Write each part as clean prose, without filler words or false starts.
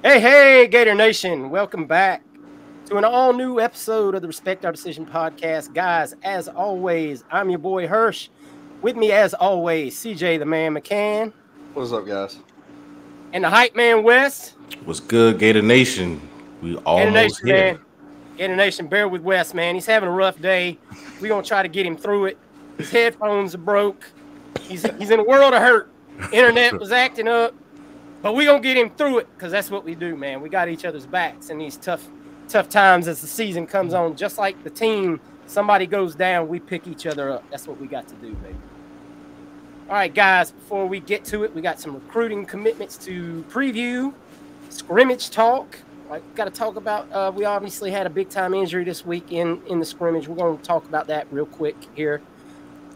Hey, Gator Nation. Welcome back to an all-new episode of the Respect Our Decision podcast. Guys, as always, I'm your boy Hirsch. With me, as always, CJ the Man McCann. What's up, guys? And the hype man Wes. What's good, Gator Nation? We Gator almost Nation, here. man. Gator Nation, bear with Wes, man. He's having a rough day. We're going to try to get him through it. His headphones are broke. He's in a world of hurt. Internet was acting up. But we're going to get him through it because that's what we do, man. We got each other's backs in these tough times as the season comes on. Just like the team, somebody goes down, we pick each other up. That's what we got to do, baby. All right, guys, before we get to it, we got some recruiting commitments to preview. Scrimmage talk. Got to talk about, we obviously had a big-time injury this week in the scrimmage. We're going to talk about that real quick here.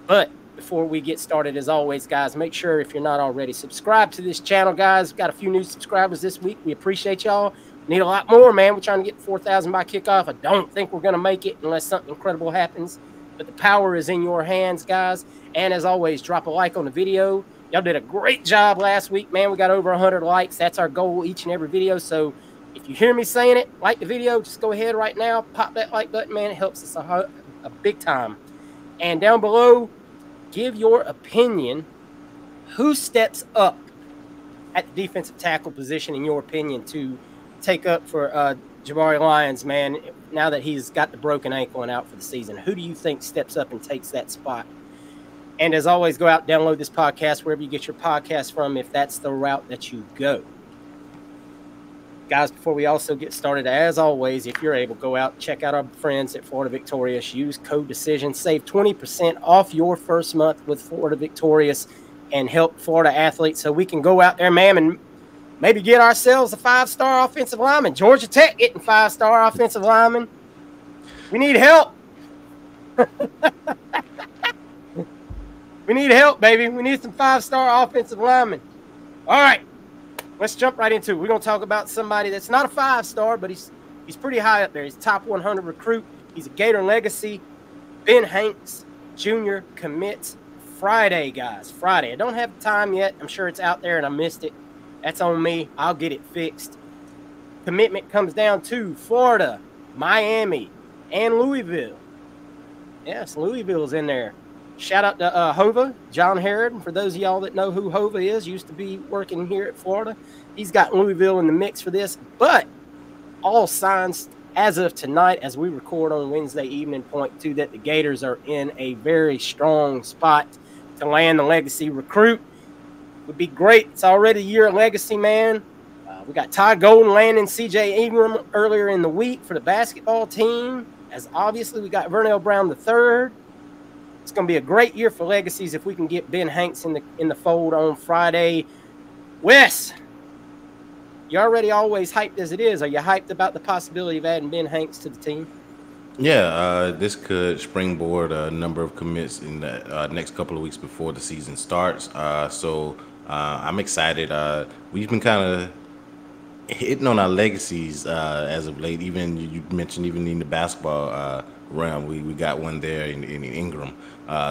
But before we get started, as always, guys, make sure if you're not already, subscribe to this channel, guys. We've got a few new subscribers this week. We appreciate y'all. Need a lot more, man. We're trying to get 4,000 by kickoff. I don't think we're going to make it unless something incredible happens. But the power is in your hands, guys. And as always, drop a like on the video. Y'all did a great job last week, man. We got over 100 likes. That's our goal each and every video. So if you hear me saying it, like the video, just go ahead right now. Pop that like button, man. It helps us a big time. And down below, give your opinion. Who steps up at the defensive tackle position, in your opinion, to take up for Jamari Lyons, man, now that he's got the broken ankle and out for the season? Who do you think steps up and takes that spot? And as always, go out and download this podcast wherever you get your podcast from if that's the route that you go. Guys, before we also get started, as always, if you're able, go out and check out our friends at Florida Victorious. Use code DECISION. Save 20% off your first month with Florida Victorious and help Florida athletes so we can go out there, ma'am, and maybe get ourselves a 5-star offensive lineman. Georgia Tech getting 5-star offensive lineman. We need help. We need help, baby. We need some 5-star offensive linemen. All right. Let's jump right into it. We're going to talk about somebody that's not a 5-star, but he's pretty high up there. He's a top 100 recruit. He's a Gator legacy. Ben Hanks Jr. commits Friday, guys. Friday. I don't have the time yet. I'm sure it's out there and I missed it. That's on me. I'll get it fixed. Commitment comes down to Florida, Miami, and Louisville. Yes, Louisville's in there. Shout out to Hova, John Herod. For those of y'all that know who Hova is, used to be working here at Florida. He's got Louisville in the mix for this. But all signs as of tonight, as we record on Wednesday evening, point to that the Gators are in a very strong spot to land the legacy recruit. Would be great. It's already a year of legacy, man. We got Ty Golden landing C.J. Ingram earlier in the week for the basketball team. As obviously we got Vernell Brown III. It's going to be a great year for legacies if we can get Ben Hanks in the fold on Friday. Wes, you're already always hyped as it is. Are you hyped about the possibility of adding Ben Hanks to the team? Yeah, this could springboard a number of commits in the next couple of weeks before the season starts. So I'm excited. We've been kind of hitting on our legacies as of late. Even you mentioned even in the basketball realm, we got one there in Ingram.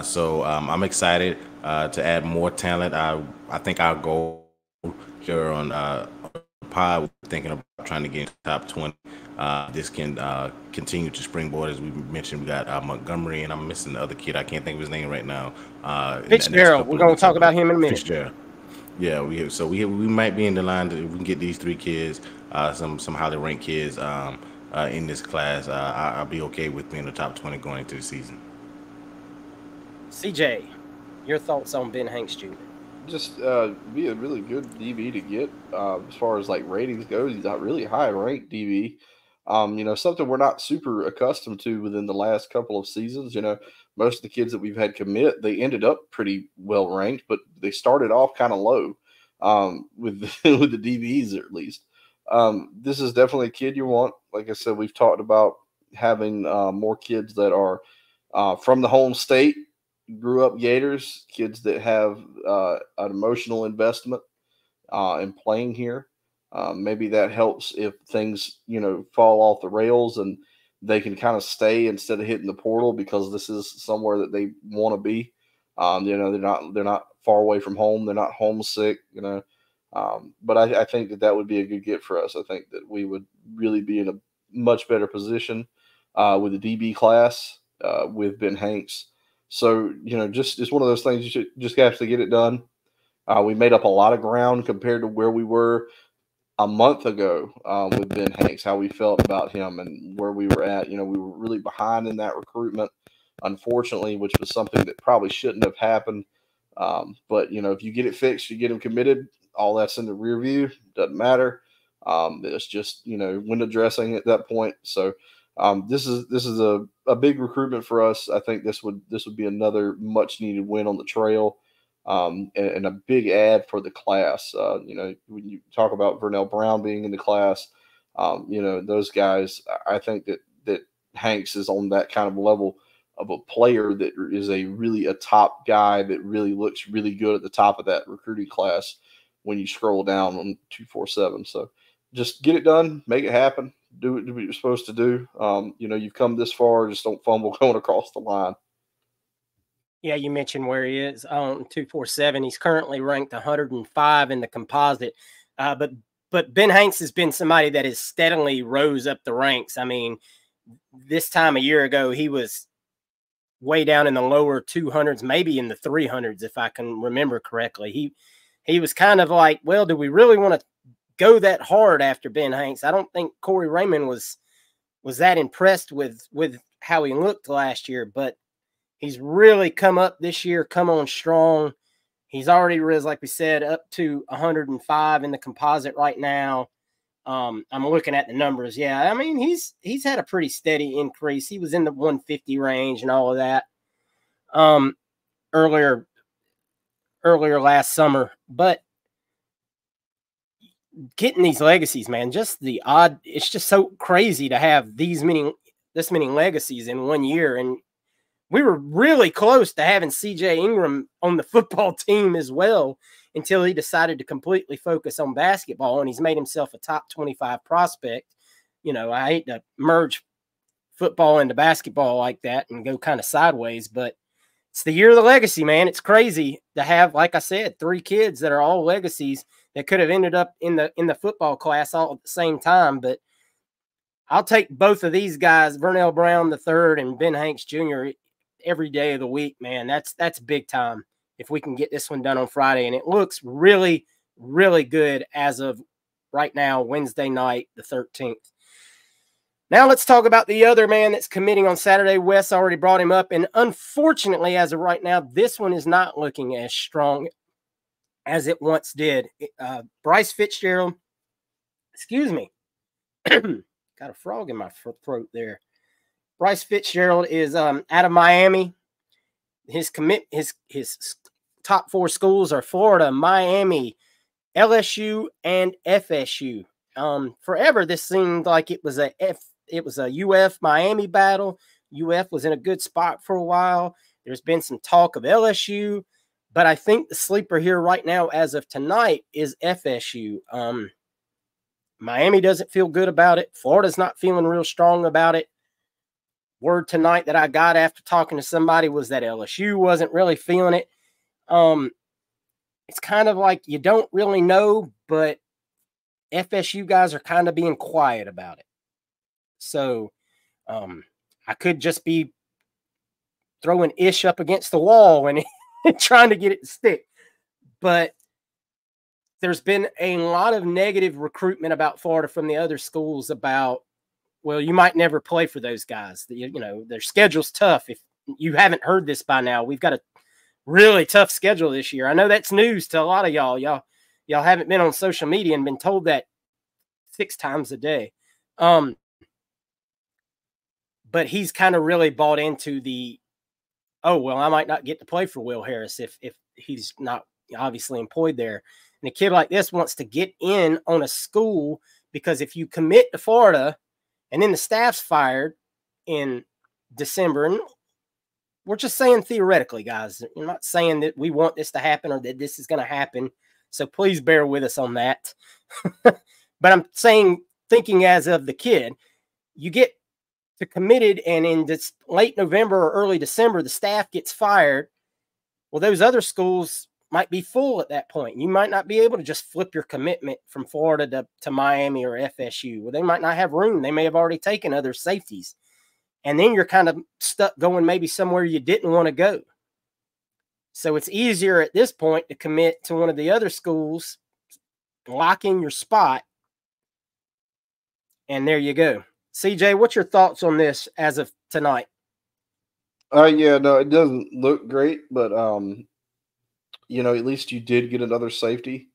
So I'm excited to add more talent. I think our goal here on pod, we're thinking about trying to get into top 20. This can continue to springboard. As we mentioned, we got Montgomery, and I'm missing the other kid. I can't think of his name right now. Fitzgerald. We're going to talk about him in a minute. Fitzgerald. Yeah, we might be in the line if we can get these 3 kids, some highly ranked kids in this class. I'll be okay with being the top 20 going into the season. CJ, your thoughts on Ben Hanks Jr.? Just be a really good DB to get as far as like ratings goes. He's not really high ranked DB. Something we're not super accustomed to within the last couple of seasons. Most of the kids that we've had commit, they ended up pretty well ranked, but they started off kind of low with with the DBs at least. This is definitely a kid you want. Like I said, we've talked about having more kids that are from the home state, grew up Gators, kids that have an emotional investment in playing here. Maybe that helps if things, fall off the rails and they can kind of stay instead of hitting the portal because this is somewhere that they want to be. They're not far away from home. They're not homesick. But I think that would be a good get for us. I think that we would really be in a much better position with the DB class with Ben Hanks. So, just it's one of those things you should just have to get it done. We made up a lot of ground compared to where we were a month ago with Ben Hanks, how we felt about him and where we were at. We were really behind in that recruitment, unfortunately, which was something that probably shouldn't have happened. But, if you get it fixed, you get him committed, all that's in the rear view, doesn't matter. It's just, window dressing at that point. So this is a big recruitment for us. I think this would be another much needed win on the trail. And a big ad for the class. When you talk about Vernell Brown being in the class, those guys, I think that Hanks is on that kind of level of a player that is a top guy that really looks really good at the top of that recruiting class when you scroll down on 247. So just get it done, make it happen, do what you're supposed to do. You've come this far, just don't fumble going across the line. Yeah, you mentioned where he is on 247. He's currently ranked 105 in the composite. But Ben Hanks has been somebody that has steadily rose up the ranks. I mean, this time a year ago, he was way down in the lower 200s, maybe in the 300s, if I can remember correctly. He was kind of like, well, do we really want to go that hard after Ben Hanks? I don't think Corey Raymond was that impressed with how he looked last year, but he's really come up this year, come on strong. He's already risen, like we said, up to 105 in the composite right now. I'm looking at the numbers. Yeah, I mean, he's had a pretty steady increase. He was in the 150 range and all of that earlier last summer. But getting these legacies, man, it's just so crazy to have this many legacies in 1 year. And we were really close to having CJ Ingram on the football team as well until he decided to completely focus on basketball, and he's made himself a top 25 prospect. I hate to merge football into basketball like that and go kind of sideways, but it's the year of the legacy, man. It's crazy to have, like I said, 3 kids that are all legacies that could have ended up in the football class all at the same time. But I'll take both of these guys, Vernell Brown III and Ben Hanks Jr., every day of the week, man. That's big time if we can get this one done on Friday. And it looks really, really good as of right now, Wednesday night, the 13th. Now let's talk about the other man that's committing on Saturday. Wes already brought him up. And unfortunately, as of right now, this one is not looking as strong as it once did. Bryce Fitzgerald, excuse me, got a frog in my throat there. Bryce Fitzgerald is out of Miami. His top 4 schools are Florida, Miami, LSU, and FSU. Forever this seemed like it was a UF Miami battle. UF was in a good spot for a while. There's been some talk of LSU, but I think the sleeper here right now, as of tonight, is FSU. Miami doesn't feel good about it. Florida's not feeling real strong about it. Word tonight that I got after talking to somebody was that LSU wasn't really feeling it. It's kind of like you don't really know, but FSU guys are kind of being quiet about it. So I could just be throwing Ish up against the wall and trying to get it to stick. But there's been a lot of negative recruitment about Florida from the other schools about, well, you might never play for those guys. Their schedule's tough. If you haven't heard this by now, we've got a really tough schedule this year. I know that's news to a lot of y'all. Y'all haven't been on social media and been told that 6 times a day. But he's kind of really bought into I might not get to play for Will Harris if he's not obviously employed there. And a kid like this wants to get in on a school because if you commit to Florida and then the staff's fired in December, and we're just saying theoretically, guys, we're not saying that we want this to happen or that this is going to happen. So please bear with us on that. But I'm thinking as of the kid, you get to committed and in this late November or early December, the staff gets fired. Well, those other schools might be full at that point. You might not be able to just flip your commitment from Florida to Miami or FSU. Well, they might not have room. They may have already taken other safeties. And then you're kind of stuck going maybe somewhere you didn't want to go. So it's easier at this point to commit to one of the other schools, lock in your spot, and there you go. CJ, what's your thoughts on this as of tonight? Yeah, no, it doesn't look great, but you know, at least you did get another safety.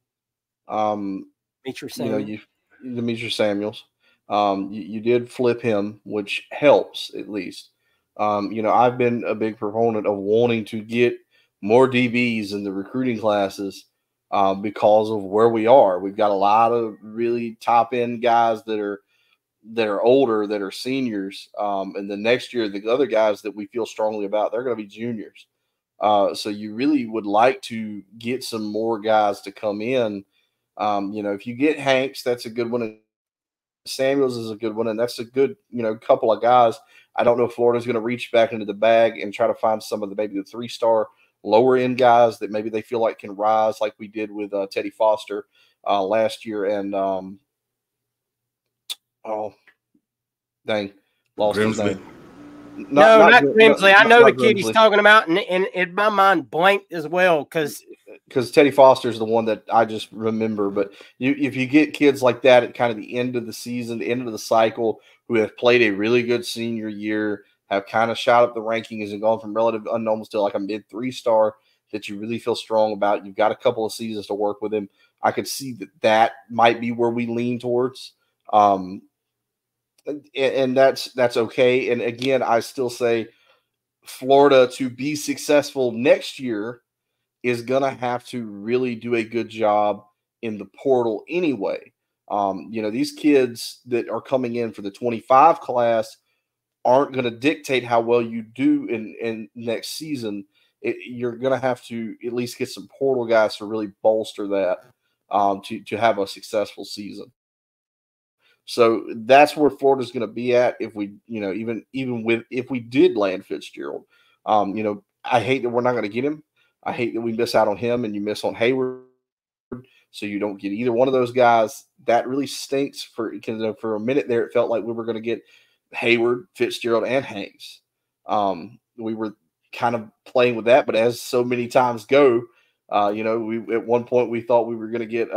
Demetrius You know, Samuel. Demetrius Samuels. You did flip him, which helps at least. You know, I've been a big proponent of wanting to get more DBs in the recruiting classes because of where we are. We've got a lot of really top end guys that are older, that are seniors, and the next year the other guys that we feel strongly about, they're going to be juniors. So you really would like to get some more guys to come in. You know, if you get Hanks, that's a good one. Samuels is a good one, and that's a good, you know, couple of guys. I don't know if Florida's going to reach back into the bag and try to find some of the maybe the 3-star lower end guys that maybe they feel like can rise, like we did with Teddy Foster last year. And oh, dang, lost his Grimsley. name. Not Grimsley. I know the kid Grimsley. he's talking about, and in my mind blanked as well because Teddy Foster is the one that I just remember. But if you get kids like that at kind of the end of the season, the end of the cycle, who have played a really good senior year, have kind of shot up the rankings and gone from relative unknowns to like a mid 3-star that you really feel strong about. You've got a couple of seasons to work with him. I could see that might be where we lean towards. And that's okay. And again, I still say Florida, to be successful next year, is going to have to really do a good job in the portal anyway. You know, these kids that are coming in for the 25 class aren't going to dictate how well you do in next season. You're going to have to at least get some portal guys to really bolster that to have a successful season. So that's where Florida's going to be at if we, you know, even with if we did land Fitzgerald. You know, I hate that we're not going to get him. I hate that we miss out on him and you miss on Hayward, so you don't get either one of those guys. That really stinks because for a minute there it felt like we were going to get Hayward, Fitzgerald, and Hanks. We were kind of playing with that, but as so many times go, you know, we at one point we thought we were going to get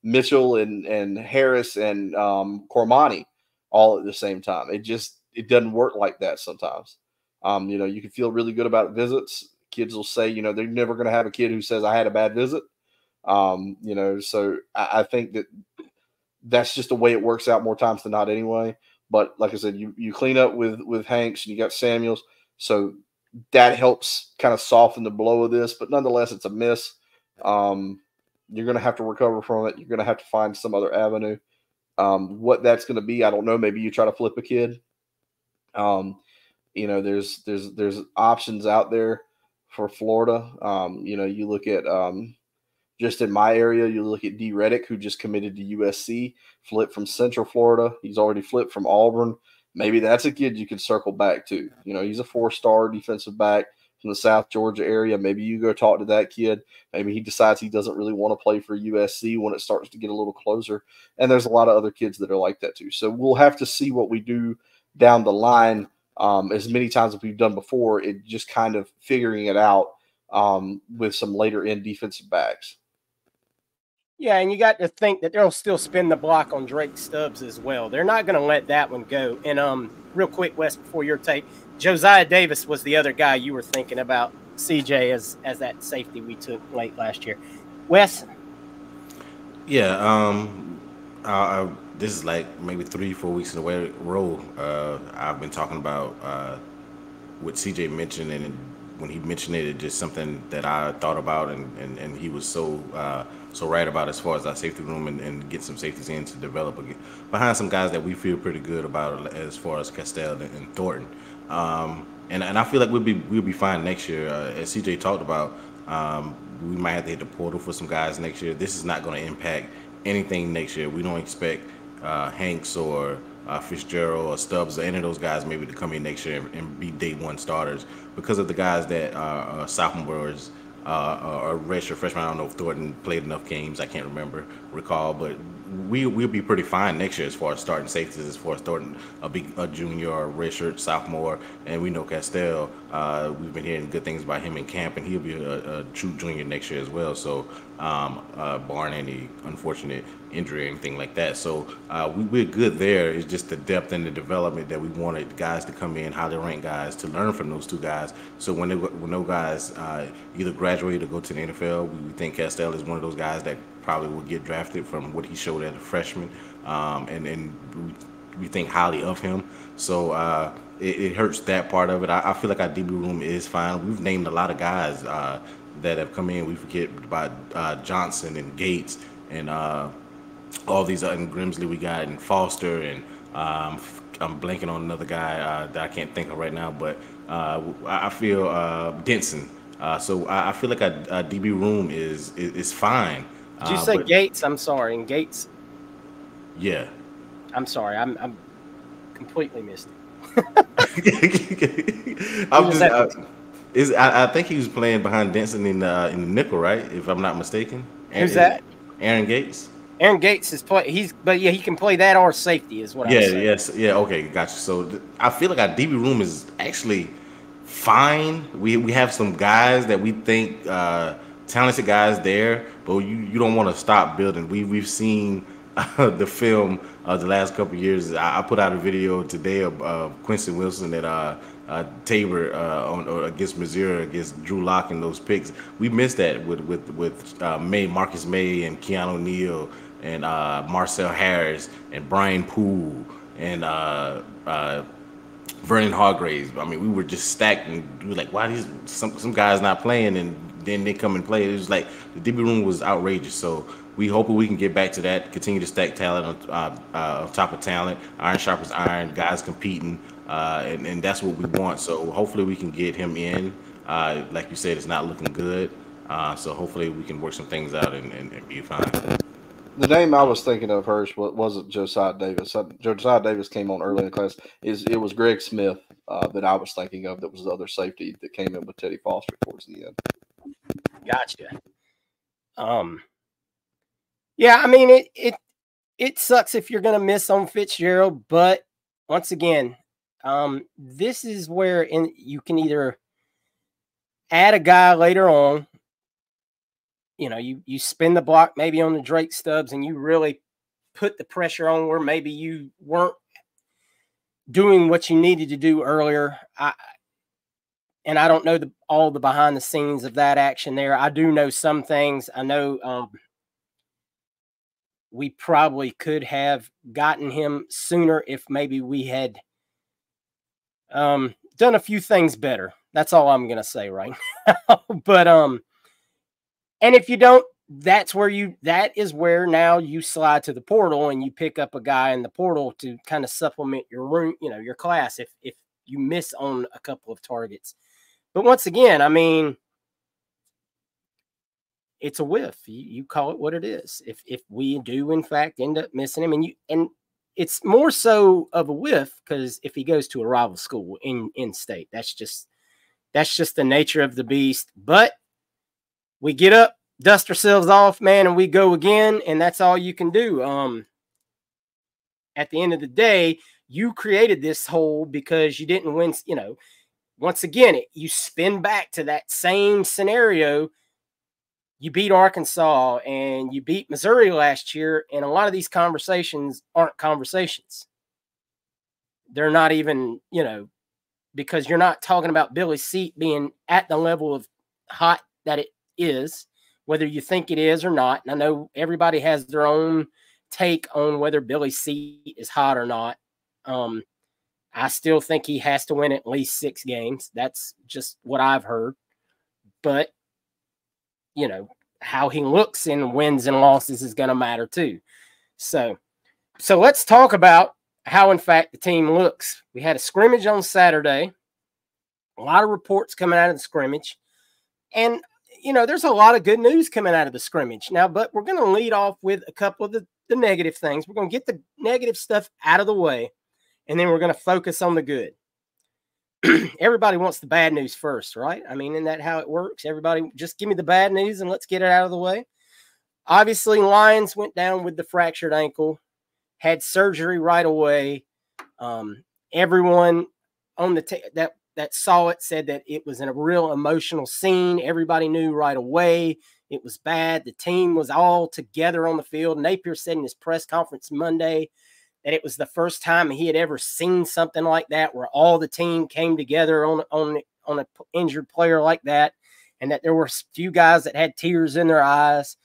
Mitchell and Harris and Cormani all at the same time. It doesn't work like that sometimes. You know, you can feel really good about visits. Kids will say, you know, they're never going to have a kid who says I had a bad visit. You know, so I think that's just the way it works out more times than not anyway. But like I said, you clean up with Hanks and you got Samuels. So that helps kind of soften the blow of this, but nonetheless, it's a miss. You're going to have to recover from it. You're going to have to find some other avenue. What that's going to be, I don't know. Maybe you try to flip a kid. You know, there's options out there for Florida. You know, you look at just in my area, you look at D. Reddick, who just committed to USC, flipped from Central Florida. He's already flipped from Auburn. Maybe that's a kid you can circle back to. You know, he's a 4-star defensive back from the South Georgia area. Maybe you go talk to that kid. Maybe he decides he doesn't really want to play for USC when it starts to get a little closer. And there's a lot of other kids that are like that too. So we'll have to see what we do down the line. As many times as we've done before, it just kind of figuring it out with some later end defensive backs. Yeah, and you got to think that they'll still spin the block on Drake Stubbs as well. They're not going to let that one go. And real quick, Wes, before your take, Josiah Davis was the other guy you were thinking about, CJ, as that safety we took late last year. Wes? Yeah, this is like maybe 3-4 weeks in a row. I've been talking about what CJ mentioned, and when he mentioned it, it's just something that I thought about, and he was so right about as far as our safety room and get some safeties in to develop again behind some guys that we feel pretty good about as far as Castell and Thornton. And I feel like we'll be fine next year. As CJ talked about, we might have to hit the portal for some guys next year. This is not going to impact anything next year. We don't expect Hanks or Fitzgerald or Stubbs or any of those guys maybe to come in next year and be day one starters because of the guys that are sophomores or redshirt freshmen. I don't know if Thornton played enough games. I can't recall, but we'll be pretty fine next year as far as starting safeties, as far as Thornton a junior or redshirt sophomore, and we know Castell. We've been hearing good things about him in camp, and he'll be a true junior next year as well. So, barring any unfortunate injury or anything like that, so we're good there. It's just the depth and the development that we wanted guys to come in, highly ranked guys, to learn from those two guys. So when those guys either graduate or go to the NFL, we think Castell is one of those guys that probably will get drafted from what he showed as a freshman, and we think highly of him. So it hurts that part of it. I feel like our DB room is fine. We've named a lot of guys that have come in. We forget about Johnson and Gates and all these other Grimsley we got, and Foster, and I'm blanking on another guy that I can't think of right now, but I feel Denson. So I feel like our DB room is fine. Did you say Gates? I'm sorry. And Gates? Yeah. I'm sorry. I'm completely missed it. I think he was playing behind Denson in the nickel, right? If I'm not mistaken. Who's that? Aaron Gates. Aaron Gates is but he can play that or safety is what I'm saying. Yeah. Okay, gotcha. So I feel like our DB room is actually fine. We have some guys that we think talented guys there, but you don't want to stop building. We've seen the film the last couple of years. I put out a video today of Quincy Wilson at Tabor against Missouri, against Drew Lock and those picks. We missed that with Marcus May and Keanu Neal and Marcel Harris and Brian Poole and Vernon Hargraves. I mean, we were just stacked, and we were like, why these some guys not playing, and then they come and play. It was like the DB room was outrageous. So we hope we can get back to that, continue to stack talent on top of talent, iron sharpens iron, guys competing, and that's what we want. So hopefully we can get him in. Like you said, it's not looking good. So hopefully we can work some things out and be fine. The name I was thinking of, Hirsch, wasn't Josiah Davis. Josiah Davis came on early in the class. It was Greg Smith that I was thinking of. That was the other safety that came in with Teddy Foster towards the end. Gotcha. Yeah, I mean it sucks if you're gonna miss on Fitzgerald, but once again, this is where you can either add a guy later on. You know, you spin the block maybe on the Drake Stubbs, and you really put the pressure on where maybe you weren't doing what you needed to do earlier. I don't know all the behind the scenes of that action there. I do know some things. I know we probably could have gotten him sooner if maybe we had done a few things better. That's all I'm gonna say right now. But and if you don't, that is where now you slide to the portal and you pick up a guy in the portal to kind of supplement your room, your class if you miss on a couple of targets. But once again, I mean, it's a whiff. You call it what it is. If we do in fact end up missing him, and it's more so of a whiff because if he goes to a rival school in state, that's just the nature of the beast. But we get up, dust ourselves off, man, and we go again, and that's all you can do. At the end of the day, you created this hole because you didn't win. Once again, you spin back to that same scenario. You beat Arkansas and you beat Missouri last year, and a lot of these conversations aren't conversations. They're not even, because you're not talking about Billy's seat being at the level of hot that it is, whether you think it is or not. And I know everybody has their own take on whether Billy's seat is hot or not. I still think he has to win at least 6 games. That's just what I've heard. But, how he looks in wins and losses is going to matter too. So let's talk about how, in fact, the team looks. We had a scrimmage on Saturday. A lot of reports coming out of the scrimmage. And, there's a lot of good news coming out of the scrimmage now, but we're going to lead off with a couple of the negative things. We're going to get the negative stuff out of the way, and then we're going to focus on the good. Everybody wants the bad news first, right? I mean, isn't that how it works? Everybody just give me the bad news and let's get it out of the way. Obviously, Lyons went down with the fractured ankle, had surgery right away. Everyone on the that saw it said that it was in a real emotional scene. Everybody knew right away it was bad. The team was all together on the field. Napier said in his press conference Monday that it was the first time he had ever seen something like that, where all the team came together on an injured player like that, and that there were a few guys that had tears in their eyes.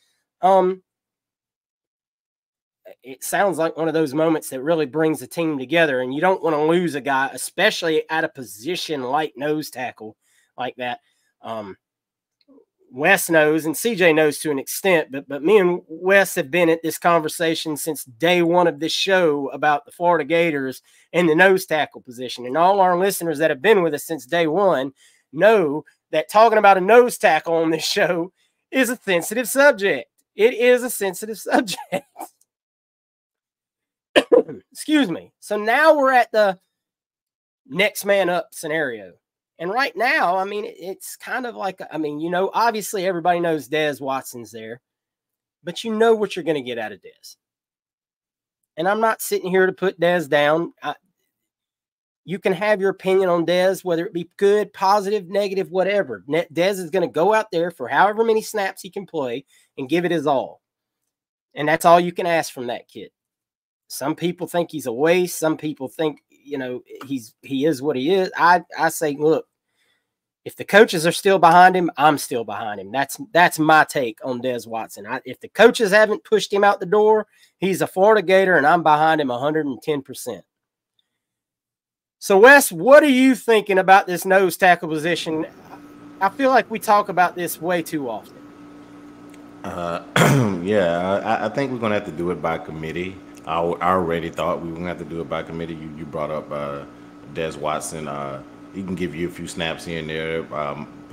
It sounds like one of those moments that really brings the team together, and you don't want to lose a guy, especially at a position like nose tackle like that. Wes knows, and CJ knows to an extent, but me and Wes have been at this conversation since day one of this show about the Florida Gators and the nose tackle position. And all our listeners that have been with us since day one know that talking about a nose tackle on this show is a sensitive subject. It is a sensitive subject. Excuse me. So now we're at the next man up scenario. And right now, I mean, it's kind of like, obviously everybody knows Dez Watson's there, but you know what you're going to get out of Dez. And I'm not sitting here to put Dez down. You can have your opinion on Dez, whether it be good, positive, negative, whatever. Dez is going to go out there for however many snaps he can play and give it his all. And that's all you can ask from that kid. Some people think he's a waste. Some people think, he is what he is. I say, look, if the coaches are still behind him, I'm still behind him. That's my take on Dez Watson. If the coaches haven't pushed him out the door, he's a Florida Gator, and I'm behind him 110%. So, Wes, what are you thinking about this nose tackle position? I feel like we talk about this way too often. I think we're going to have to do it by committee. I already thought we were going to have to do it by committee. You brought up Dez Watson. He can give you a few snaps here and there,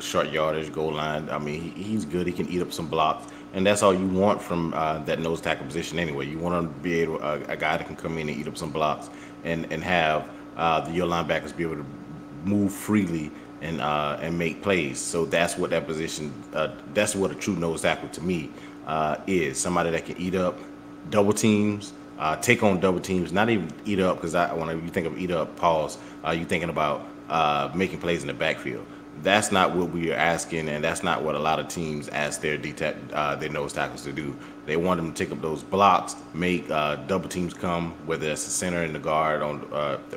short yardage, goal line. I mean, he's good. He can eat up some blocks. And that's all you want from that nose tackle position anyway. You want to be able a guy that can come in and eat up some blocks and have your linebackers be able to move freely and make plays. So that's what that position, that's what a true nose tackle to me is. Somebody that can eat up double teams, take on double teams, not even eat up, because when you think of eat up, pause, you're thinking about making plays in the backfield. That's not what we are asking, and that's not what a lot of teams ask their nose tackles to do. They want them to take up those blocks, make double teams come, whether it's the center and the guard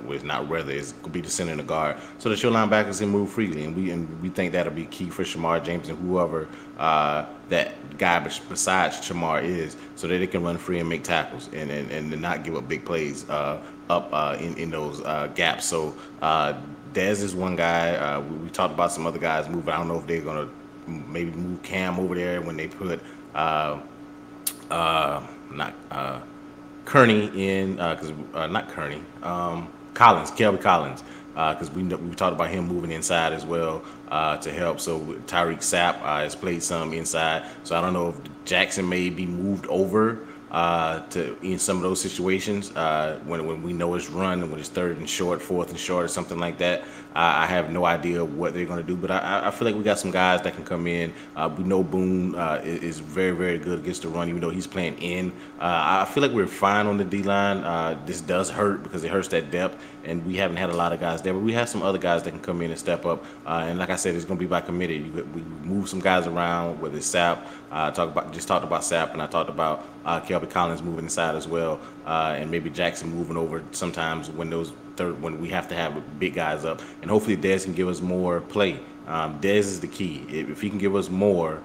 it's not whether it could be the center and the guard, so that your linebackers can move freely. And we think that'll be key for Shamar James and whoever that guy besides Shamar is, so that they can run free and make tackles and not give up big plays in those gaps. So Dez is one guy. We talked about some other guys moving. I don't know if they're gonna maybe move Cam over there when they put Kearney in, because not Kearney, Kelby Collins, because we talked about him moving inside as well to help. So Tyreek Sapp has played some inside. So I don't know if Jackson may be moved over to in some of those situations when we know it's run, when it's third and short, fourth and short, or something like that. I have no idea what they're going to do, but I feel like we got some guys that can come in. We know Boone is very, very good against the run, even though he's playing in. I feel like we're fine on the D-line. This does hurt because it hurts that depth, and we haven't had a lot of guys there, but we have some other guys that can come in and step up. And like I said, it's going to be by committee. We move some guys around, whether it's Sapp. Talked about Sapp, and I talked about Kelby Collins moving inside as well, and maybe Jackson moving over sometimes when when we have to have big guys up, and hopefully Dez can give us more play. Dez is the key. If he can give us more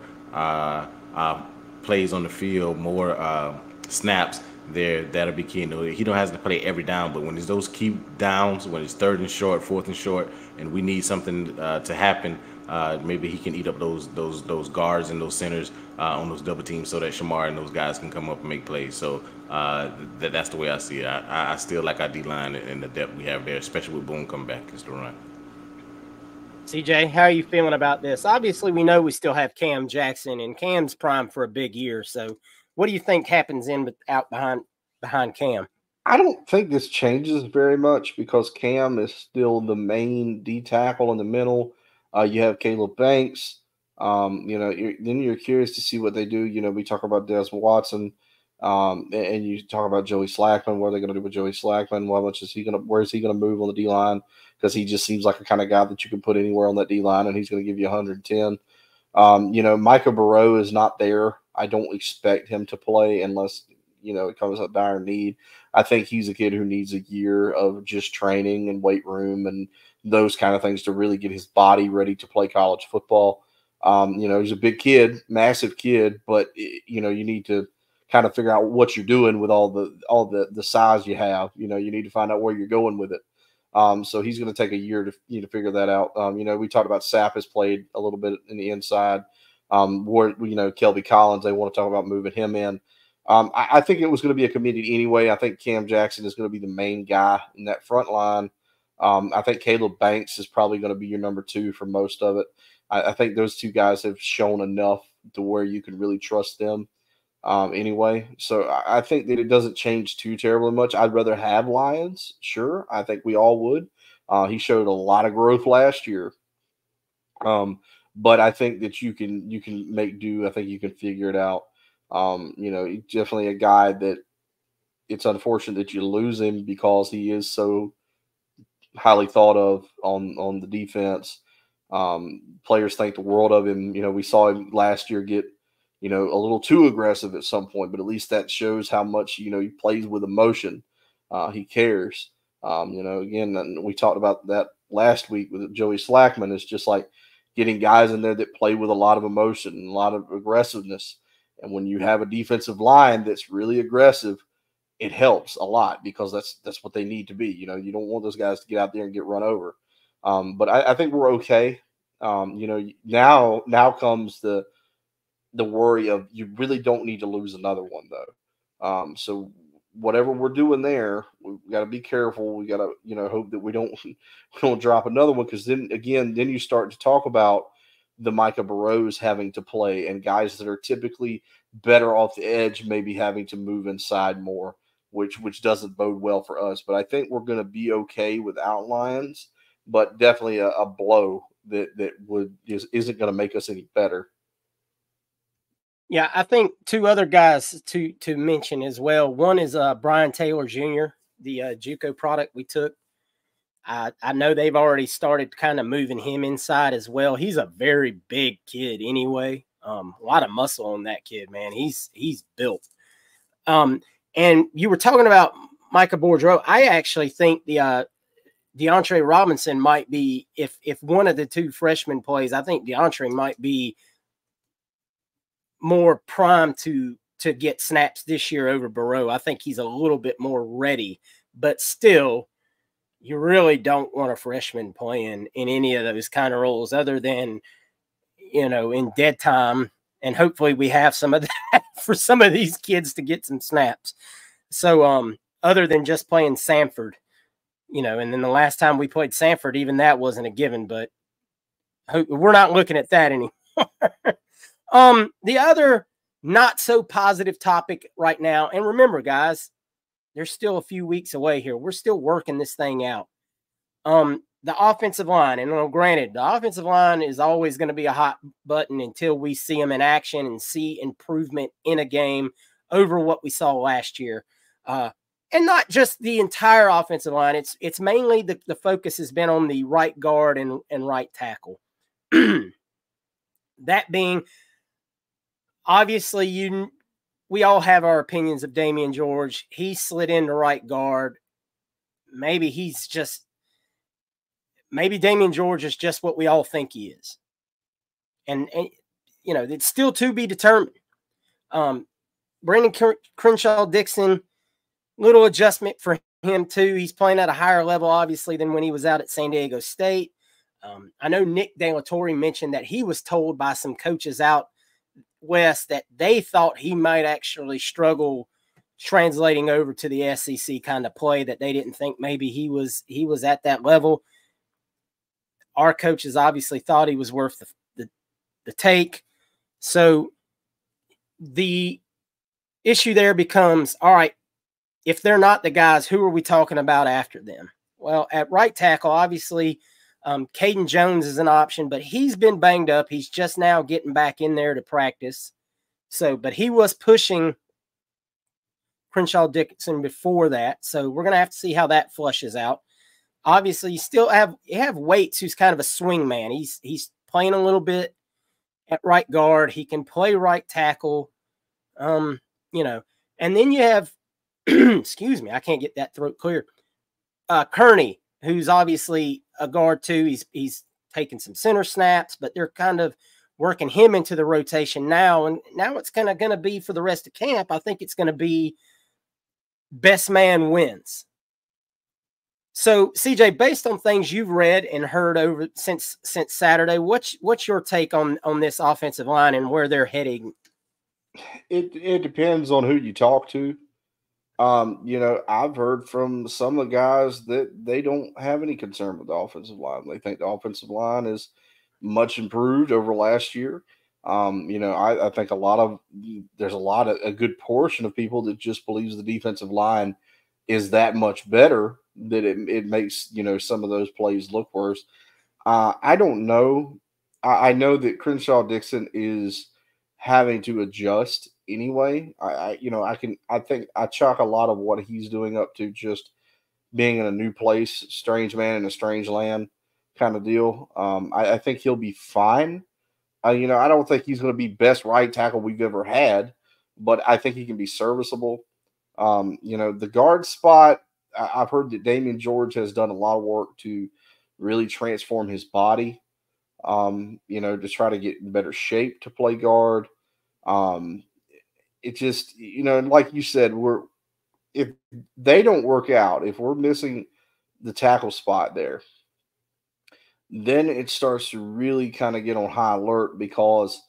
plays on the field, more snaps there, that'll be key. He don't have to play every down, but when there's those key downs, when it's third and short, fourth and short, and we need something to happen, maybe he can eat up those guards and those centers on those double teams, so that Shamar and those guys can come up and make plays. So that's the way I see it. I still like our D-line and the depth we have there, especially with Boone coming back against the run. CJ, how are you feeling about this? Obviously, we know we still have Cam Jackson, and Cam's primed for a big year. So, what do you think happens out behind Cam? I don't think this changes very much because Cam is still the main D tackle in the middle. You have Caleb Banks. Then you're curious to see what they do. We talk about Desmond Watson, and you talk about Joey Slackman. What are they going to do with Joey Slackman? Where is he going to move on the D line? Because he just seems like a kind of guy that you can put anywhere on that D line, and he's going to give you 110. Micah Burrow is not there. I don't expect him to play unless it comes up dire need. I think he's a kid who needs a year of just training and weight room and those kind of things to really get his body ready to play college football. He's a big kid, massive kid, but you need to kind of figure out what you're doing with all the size you have. You need to find out where you're going with it. So he's going to take a year to figure that out. We talked about Sapp has played a little bit in the inside. Kelby Collins, they want to talk about moving him in. I think it was going to be a committee anyway. I think Cam Jackson is going to be the main guy in that front line. I think Caleb Banks is probably going to be your number 2 for most of it. I think those two guys have shown enough to where you can really trust them anyway. So I think that it doesn't change too terribly much. I'd rather have Lyons. Sure. I think we all would. He showed a lot of growth last year. But I think that you can make do. I think you can figure it out. Definitely a guy that it's unfortunate that you lose him because he is so highly thought of on the defense. Players think the world of him. We saw him last year get, a little too aggressive at some point, but at least that shows how much, he plays with emotion. He cares. Again, we talked about that last week with Joey Slackman. It's just like getting guys in there that play with a lot of emotion and a lot of aggressiveness. And when you have a defensive line that's really aggressive, it helps a lot because that's what they need to be. You don't want those guys to get out there and get run over. But I think we're okay. Now comes the worry of you really don't need to lose another one though. So whatever we're doing there, we got to be careful. We got to hope that we don't drop another one because then you start to talk about the Micah Burrows having to play and guys that are typically better off the edge maybe having to move inside more, which doesn't bode well for us. But I think we're going to be okay without Lyons, but definitely a blow that isn't going to make us any better. Yeah, I think 2 other guys to mention as well. One is Brian Taylor Jr., the JUCO product we took. I know they've already started kind of moving him inside as well. He's a very big kid anyway. A lot of muscle on that kid, man. He's built. And you were talking about Micah Boudreaux. I actually think the DeAndre Robinson might be, if one of the 2 freshmen plays, I think DeAndre might be more primed to get snaps this year over Burrow. I think he's a little bit more ready, but still, you really don't want a freshman playing in any of those kind of roles other than, in dead time. And hopefully we have some of that for some of these kids to get some snaps. So other than just playing Samford, and then the last time we played Samford, even that wasn't a given, but we're not looking at that anymore. The other not so positive topic right now, and remember, guys, there's still a few weeks away here. We're still working this thing out. The offensive line, and granted, the offensive line is always going to be a hot button until we see them in action and see improvement in a game over what we saw last year. And not just the entire offensive line. It's mainly the focus has been on the right guard and right tackle. That being, obviously, we all have our opinions of Damian George. He slid into right guard. Maybe Damian George is just what we all think he is. And it's still to be determined. Brandon Crenshaw-Dixon, little adjustment for him too. He's playing at a higher level, obviously, than when he was out at San Diego State. I know Nick De La Torre mentioned that he was told by some coaches out west that they thought he might actually struggle translating over to the SEC kind of play, that they didn't think maybe he was at that level. Our coaches obviously thought he was worth the take. So the issue there becomes, all right, if they're not the guys, who are we talking about after them? Well, at right tackle, obviously, Caden Jones is an option, but he's been banged up. He's just now getting back in there to practice. So, but he was pushing Crenshaw Dixon before that. So we're going to have to see how that flushes out. Obviously, you have Waits, who's kind of a swing man. He's playing a little bit at right guard. He can play right tackle. And then you have, excuse me, I can't get that throat clear. Kearney, who's obviously a guard too. He's taking some center snaps, but they're kind of working him into the rotation now. And now it's kind of going to be for the rest of camp. I think it's going to be best man wins. So, CJ, based on things you've read and heard over since Saturday, what's your take on this offensive line and where they're heading? It depends on who you talk to. I've heard from some of the guys that they don't have any concern with the offensive line. They think the offensive line is much improved over last year. I think there's a good portion of people that just believes the defensive line is that much better that it makes, some of those plays look worse. I don't know. I know that Crenshaw Dixon is having to adjust anyway. I think I chalk a lot of what he's doing up to just being in a new place, strange man in a strange land kind of deal. I think he'll be fine. I don't think he's going to be best right tackle we've ever had, but I think he can be serviceable. The guard spot, I've heard that Damian George has done a lot of work to really transform his body, to try to get in better shape to play guard. It just, like you said, if they don't work out, if we're missing the tackle spot there, then it starts to really kind of get on high alert because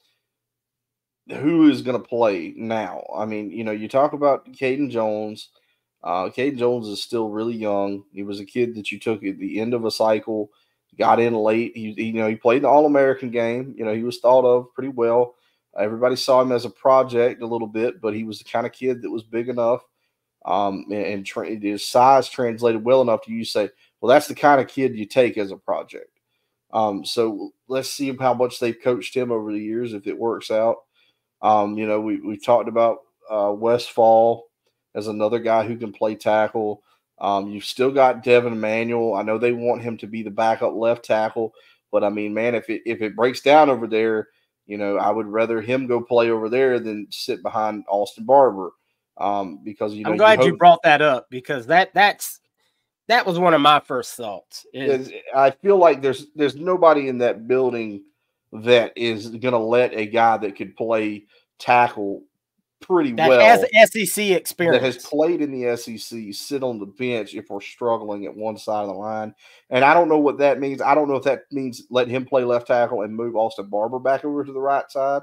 who is going to play now? I mean, you talk about Caden Jones. Caden Jones is still really young. He was a kid that you took at the end of a cycle, got in late. He played the All-American game. He was thought of pretty well. Everybody saw him as a project a little bit, but he was the kind of kid that was big enough, and his size translated well enough to you say, well, that's the kind of kid you take as a project. So let's see how much they've coached him over the years if it works out. We've talked about Westfall as another guy who can play tackle. You've still got Devin Emanuel. I know they want him to be the backup left tackle, but I mean, man, if it breaks down over there, I would rather him go play over there than sit behind Austin Barber. Because I'm glad you brought that up because that was one of my first thoughts. I feel like there's nobody in that building that is going to let a guy that could play tackle pretty well, has SEC experience, that has played in the SEC, sit on the bench if we're struggling at one side of the line. And I don't know what that means. I don't know if that means let him play left tackle and move Austin Barber back over to the right side.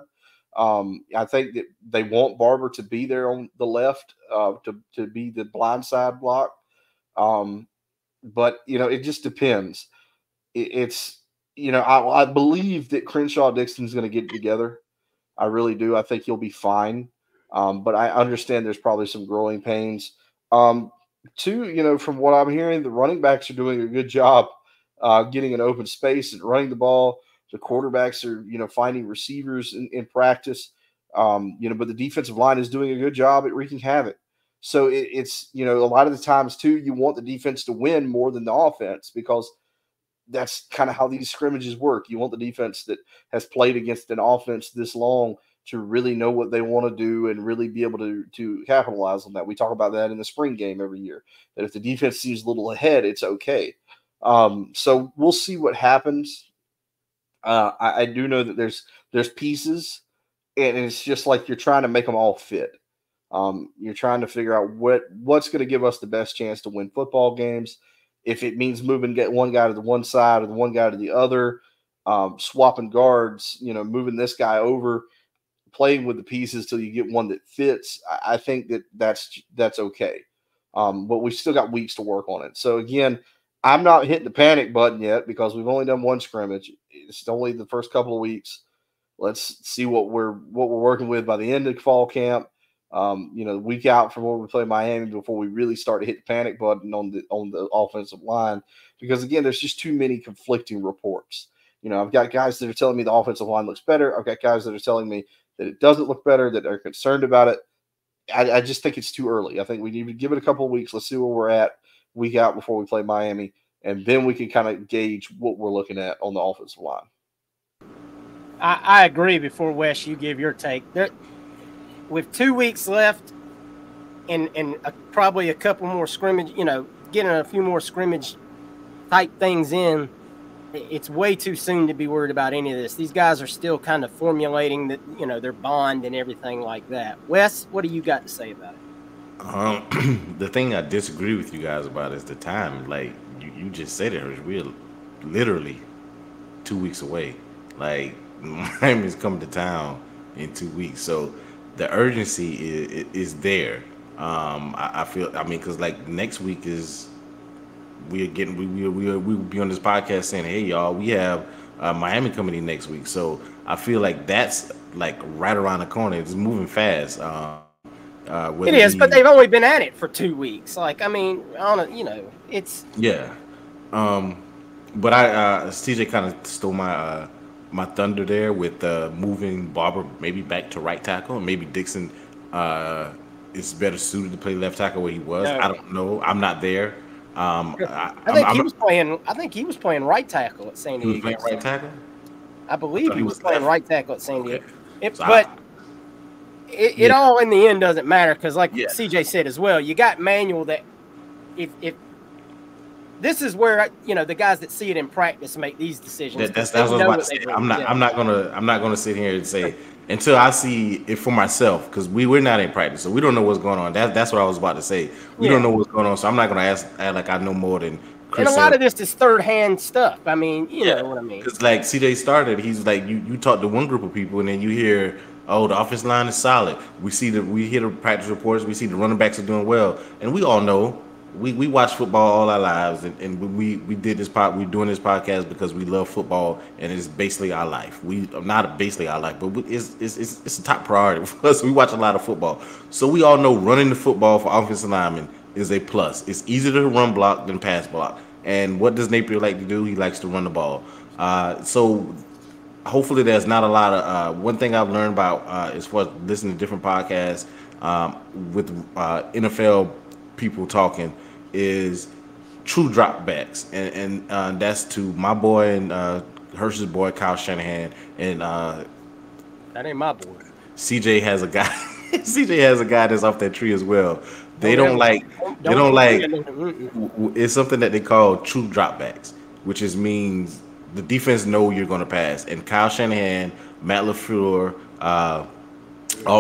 I think that they want Barber to be there on the left, to be the blind side block. But it just depends. I believe that Crenshaw Dixon's going to get it together. I really do. I think he'll be fine. But I understand there's probably some growing pains. Two, from what I'm hearing, the running backs are doing a good job getting an open space and running the ball. The quarterbacks are, finding receivers in practice. But the defensive line is doing a good job at wreaking havoc. So it's, a lot of the times too, you want the defense to win more than the offense because that's kind of how these scrimmages work. You want the defense that has played against an offense this long to really know what they want to do and really be able to capitalize on that. We talk about that in the spring game every year, that if the defense seems a little ahead, it's okay. So we'll see what happens. I do know that there's pieces, and it's just like you're trying to make them all fit. You're trying to figure out what's going to give us the best chance to win football games. If it means get one guy to the one side or the one guy to the other, swapping guards, moving this guy over, playing with the pieces till you get one that fits, I think that's okay. But we've still got weeks to work on it. So again, I'm not hitting the panic button yet because we've only done one scrimmage. It's only the first couple of weeks. Let's see what we're working with by the end of fall camp. Week out from when we play Miami before we really start to hit the panic button on the offensive line, because again, there's just too many conflicting reports. I've got guys that are telling me the offensive line looks better. I've got guys that are telling me that it doesn't look better, that are concerned about it. I just think it's too early. I think we need to give it a couple of weeks. Let's see where we're at week out before we play Miami, and then we can kind of gauge what we're looking at on the offensive line. I agree. Before Wes, you give your take. With 2 weeks left and probably a couple more scrimmage, getting a few more scrimmage type things in, it's way too soon to be worried about any of this. These guys are still kind of formulating their bond and everything like that. Wes, what do you got to say about it? The thing I disagree with you guys about is the time. Like you just said it, we're literally 2 weeks away. Like Miami's coming to town in 2 weeks, so the urgency is there. I feel. I mean, because like next week is we'll be on this podcast saying, hey y'all, we have Miami coming in next week. So I feel like that's like right around the corner. It's moving fast. It is, but they've only been at it for 2 weeks. Like, I mean, it's yeah. But CJ kind of stole my my thunder there with moving Barber maybe back to right tackle. Maybe Dixon is better suited to play left tackle where he was. No. I don't know. I'm not there. I think he was playing right tackle at San Diego. He was playing right tackle? I believe he was playing right tackle at San Diego. Okay. It all in the end doesn't matter because, like CJ said as well, you got Manuel that if this is where the guys that see it in practice make these decisions. That's what I was about to say. I'm not gonna sit here and say until I see it for myself, because we're not in practice, so we don't know what's going on. That's what I was about to say. We don't know what's going on, so I'm not gonna act like I know more than Chris. And a lot of this is third hand stuff. I mean, you know what I mean. Because like CJ started, he's like you talk to one group of people and then you hear, oh, the offensive line is solid. We hear the practice reports, we see the running backs are doing well, and we all know. We watch football all our lives, and we did this we're doing this podcast because we love football, and it's basically our life. Not basically our life, but it's a top priority for us. We watch a lot of football, so we all know running the football for offensive linemen is a plus. It's easier to run block than pass block. And what does Napier like to do? He likes to run the ball. So hopefully there's not a lot of one thing I've learned about as far as listening to different podcasts with NFL people talking is true dropbacks, and that's to my boy and Hirsch's boy Kyle Shanahan, and that ain't my boy. CJ has a guy. CJ has a guy that's off that tree as well. They don't like. It's something that they call true dropbacks, which means the defense know you're going to pass. And Kyle Shanahan, Matt LaFleur,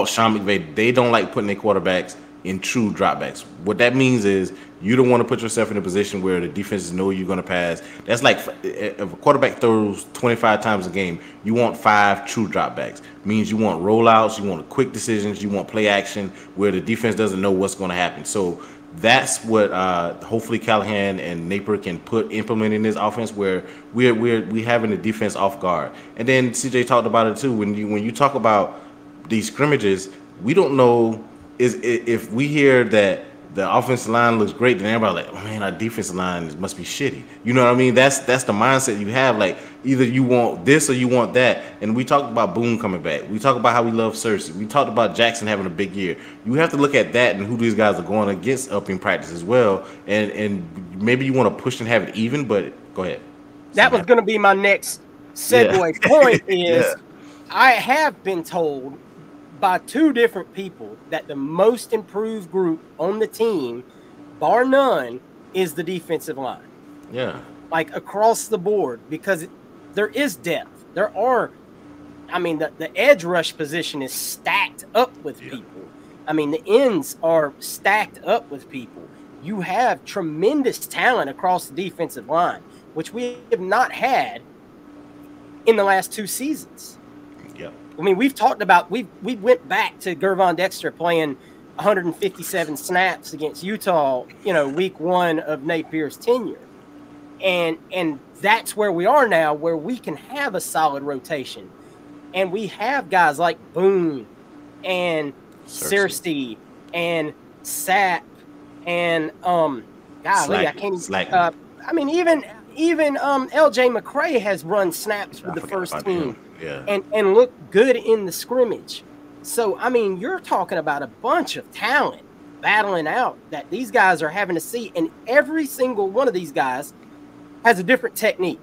Sean McVay, they don't like putting their quarterbacks in true dropbacks. What that means is you don't want to put yourself in a position where the defenses know you're going to pass. That's like if a quarterback throws 25 times a game, you want 5 true dropbacks. Means you want rollouts, you want quick decisions, you want play action where the defense doesn't know what's going to happen. So that's what hopefully Callahan and Napier can implement in this offense, where we're having the defense off guard. And then CJ talked about it too. When you talk about these scrimmages, we don't know if we hear that the offensive line looks great, then everybody like, oh man, our defensive line must be shitty. You know what I mean? That's the mindset you have. Like either you want this or you want that. And we talked about Boone coming back. We talked about how we love Cersei. We talked about Jackson having a big year. You have to look at that and who these guys are going against up in practice as well. And maybe you want to push and have it even, but go ahead. That was going to be my next segue point is I have been told by 2 different people that the most improved group on the team, bar none, is the defensive line. Yeah. Like across the board, because there is depth. There are, I mean, the edge rush position is stacked up with people. I mean, the ends are stacked up with people. You have tremendous talent across the defensive line, which we have not had in the last 2 seasons. I mean, we've talked about we went back to Gervon Dexter playing 157 snaps against Utah, week 1 of Napier's tenure. And that's where we are now, where we can have a solid rotation. And we have guys like Boone and Cersei and Sapp and golly, I can't I mean even LJ McCray has run snaps with the first team and looked good in the scrimmage. So I mean, you're talking about a bunch of talent battling out that these guys are having to see, and every single one of these guys has a different technique.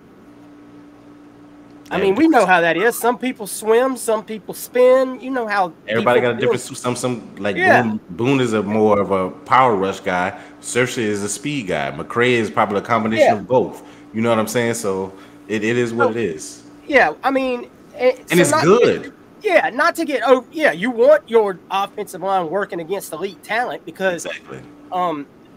I mean, we know how that is. Some people swim, some people spin. You know how everybody got a different. Some like Boone is a more of a power rush guy. Cersei is a speed guy. McCray is probably a combination of both. You know what I'm saying? So it is what it is. Yeah, I mean, and it's good. Not to get over. Yeah, you want your offensive line working against elite talent because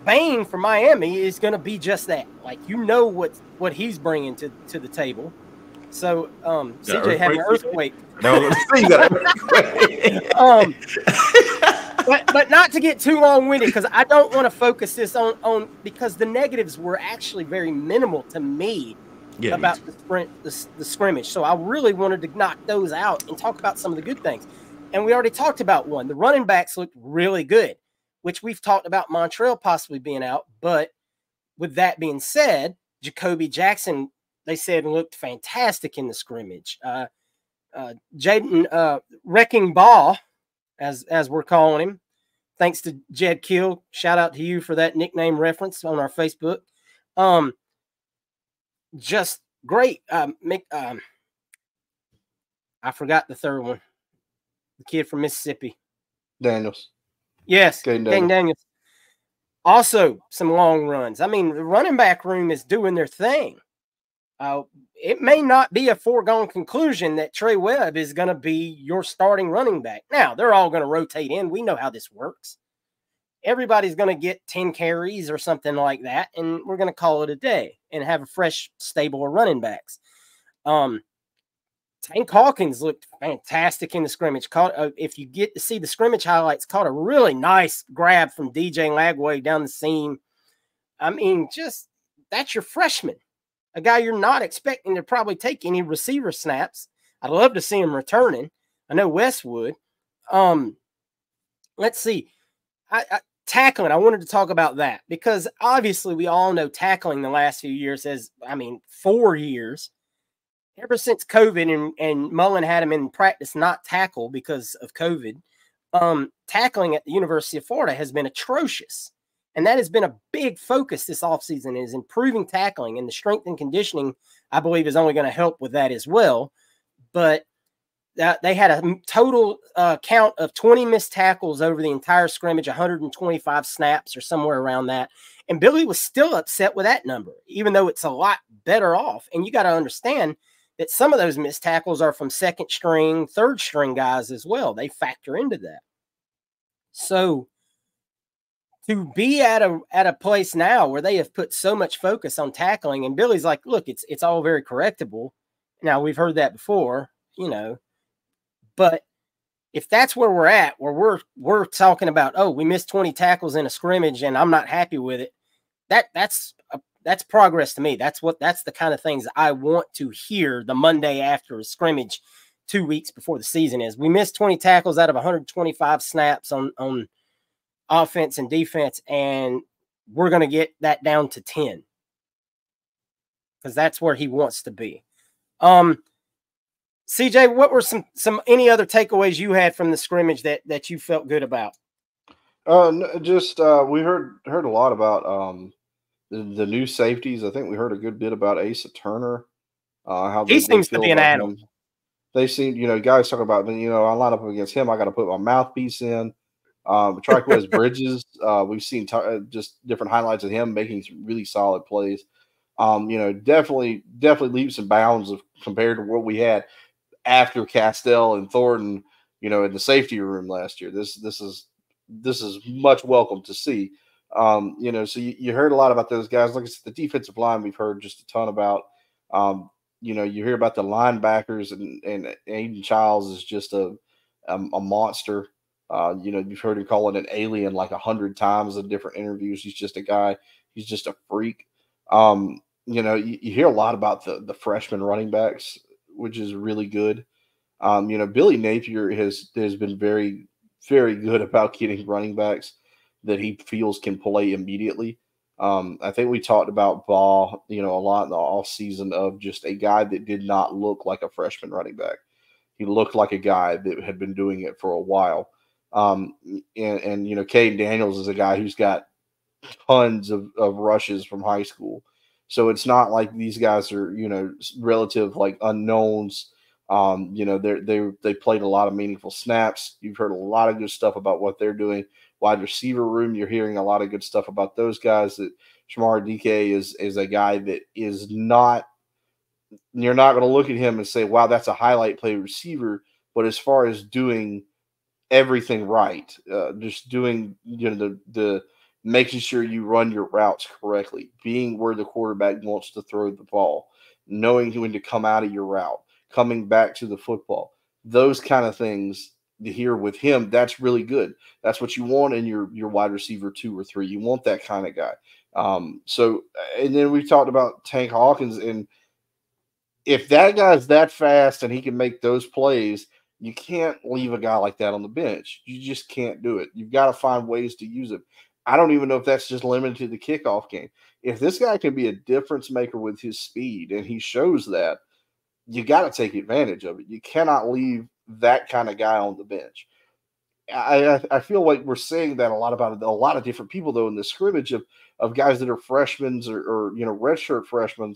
Bain from Miami is going to be just that. Like, you know what he's bringing to the table. So CJ had an earthquake. No, you got an earthquake. But not to get too long-winded, because I don't want to focus this on because the negatives were actually very minimal to me about the scrimmage. So I really wanted to knock those out and talk about some of the good things. And we already talked about one. The running backs looked really good, which we've talked about Montrell possibly being out. But with that being said, Jacoby Jackson, they said, looked fantastic in the scrimmage. Jaden Wrecking Ball, as we're calling him, thanks to Jed Kill. Shout out to you for that nickname reference on our Facebook. Just great. I forgot the third one. The kid from Mississippi. Daniels. Yes, Daniels. Also, some long runs. I mean, the running back room is doing their thing. It may not be a foregone conclusion that Trey Webb is going to be your starting running back. Now, they're all going to rotate in. We know how this works. Everybody's going to get 10 carries or something like that, and we're going to call it a day and have a fresh stable of running backs. Tank Hawkins looked fantastic in the scrimmage. If you get to see the scrimmage highlights, caught a really nice grab from DJ Lagway down the seam. I mean, that's your freshman. A guy you're not expecting to probably take any receiver snaps. I'd love to see him returning. I know Wes would. Let's see. Tackling, I wanted to talk about that because obviously we all know tackling the last few years 4 years. Ever since COVID and Mullen had him in practice not tackle because of COVID, tackling at the University of Florida has been atrocious. And that has been a big focus this offseason, is improving tackling, and the strength and conditioning, I believe, is only going to help with that as well. But they had a total count of 20 missed tackles over the entire scrimmage, 125 snaps or somewhere around that. And Billy was still upset with that number, even though it's a lot better off. And you got to understand that some of those missed tackles are from second string, third string guys as well. They factor into that. So to be at a place now where they have put so much focus on tackling, and Billy's like, look, it's all very correctable. Now, we've heard that before, but if that's where we're at, where we're talking about, oh, we missed 20 tackles in a scrimmage and I'm not happy with it, that's progress to me. That's the kind of things I want to hear the Monday after a scrimmage 2 weeks before the season is. We missed 20 tackles out of 125 snaps on offense and defense, and we're going to get that down to 10 because that's where he wants to be. CJ, what were some any other takeaways you had from the scrimmage that you felt good about? We heard a lot about the new safeties. I think we heard a good bit about Asa Turner. How he seems to be an animal. They seem, guys talking about, I line up against him, I got to put my mouthpiece in. Triquez Bridges, we've seen just different highlights of him making some really solid plays. Definitely leaps and bounds compared to what we had after Castell and Thornton, in the safety room last year. This is much welcome to see. So you heard a lot about those guys. Like I said, the defensive line we've heard just a ton about. You hear about the linebackers, and Aiden Childs is just a monster. You've heard him call it an alien like 100 times in different interviews. He's just a guy. He's just a freak. you hear a lot about the freshman running backs, which is really good. Billy Napier has been very, very good about getting running backs that he feels can play immediately. I think we talked about Ball, a lot in the off season of just a guy that did not look like a freshman running back. He looked like a guy that had been doing it for a while. And Caden Daniels is a guy who's got tons of rushes from high school. So it's not like these guys are, relative like unknowns. They played a lot of meaningful snaps. You've heard a lot of good stuff about what they're doing. Wide receiver room, you're hearing a lot of good stuff about those guys. That Jamari DK is a guy that is not. You're not going to look at him and say, "Wow, that's a highlight play receiver." But as far as doing everything right, just doing the making sure you run your routes correctly, being where the quarterback wants to throw the ball, knowing when to come out of your route, coming back to the football, those kind of things. Here with him, that's really good. That's what you want in your wide receiver 2 or 3. You want that kind of guy. And then we talked about Tank Hawkins, and if that guy's that fast and he can make those plays, you can't leave a guy like that on the bench. You just can't do it. You've got to find ways to use him. I don't even know if that's just limited to the kickoff game. If this guy can be a difference maker with his speed, and he shows that, you got to take advantage of it. You cannot leave that kind of guy on the bench. I feel like we're saying that a lot about a lot of different people, though, in the scrimmage of guys that are freshmen or redshirt freshmen